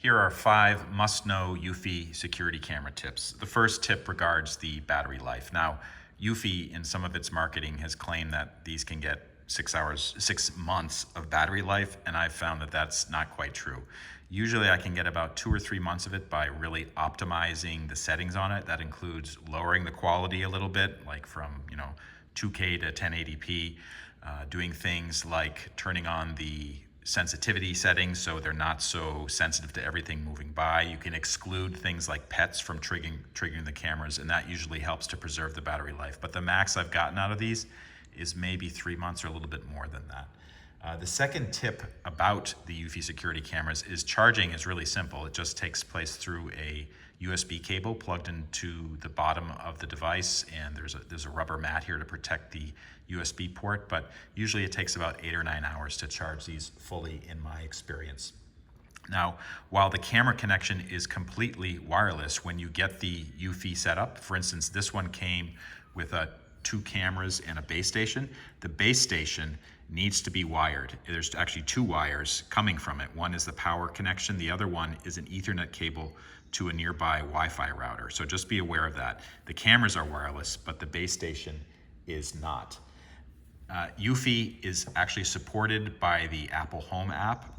Here are 5 must-know Eufy security camera tips. The first tip regards the battery life. Now, Eufy, in some of its marketing, has claimed that these can get 6 months of battery life, and I've found that that's not quite true. Usually I can get about 2 or 3 months of it by really optimizing the settings on it. That includes lowering the quality a little bit, like from 2K to 1080p, doing things like turning on the sensitivity settings so they're not so sensitive to everything moving by. You can exclude things like pets from triggering the cameras, and that usually helps to preserve the battery life. But the max I've gotten out of these is maybe 3 months or a little bit more than that. The second tip about the Eufy security cameras is charging is really simple. It just takes place through a USB cable plugged into the bottom of the device, and there's a rubber mat here to protect the USB port, but usually it takes about 8 or 9 hours to charge these fully in my experience. Now, while the camera connection is completely wireless, when you get the Eufy setup, for instance, this one came with 2 cameras and a base station. The base station needs to be wired. There's actually 2 wires coming from it. One is the power connection. The other one is an Ethernet cable to a nearby Wi-Fi router. So just be aware of that. The cameras are wireless, but the base station is not. Eufy is actually supported by the Apple Home app.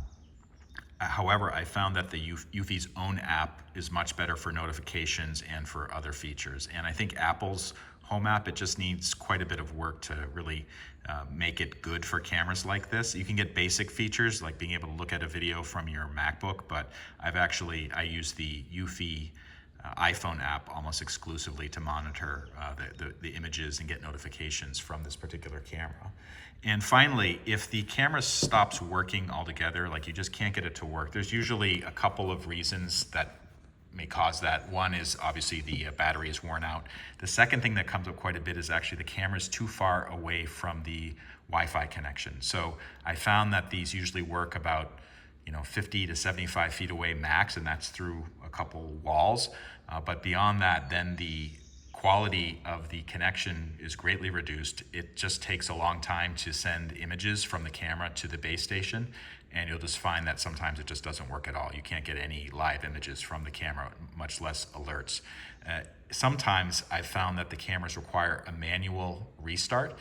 However, I found that the Eufy's own app is much better for notifications and for other features. And I think Apple's Home app, it just needs quite a bit of work to really make it good for cameras like this. You can get basic features like being able to look at a video from your MacBook, but I use the Eufy iPhone app almost exclusively to monitor the images and get notifications from this particular camera. And finally, if the camera stops working altogether, like you just can't get it to work, there's usually a couple of reasons that may cause that. One is obviously the battery is worn out. The second thing that comes up quite a bit is actually the camera is too far away from the Wi-Fi connection. So I found that these usually work about 50 to 75 feet away max, and that's through a couple walls. But beyond that, then the quality of the connection is greatly reduced. It just takes a long time to send images from the camera to the base station, and you'll just find that sometimes it just doesn't work at all. You can't get any live images from the camera, much less alerts. Sometimes I've found that the cameras require a manual restart.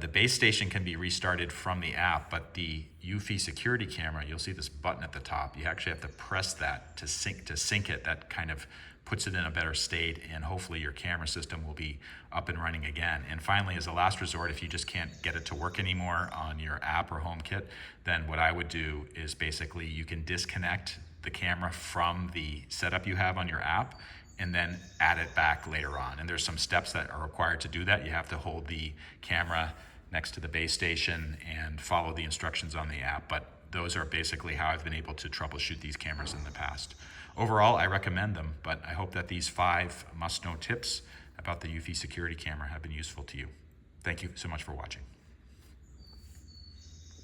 The base station can be restarted from the app, but the Eufy security camera, you'll see this button at the top. You actually have to press that to sync it. That kind of puts it in a better state, and hopefully your camera system will be up and running again. And finally, as a last resort, if you just can't get it to work anymore on your app or HomeKit, then what I would do is basically you can disconnect the camera from the setup you have on your app and then add it back later on. And there's some steps that are required to do that. You have to hold the camera next to the base station and follow the instructions on the app. But those are basically how I've been able to troubleshoot these cameras in the past. Overall, I recommend them, but I hope that these 5 must-know tips about the Eufy security camera have been useful to you. Thank you so much for watching.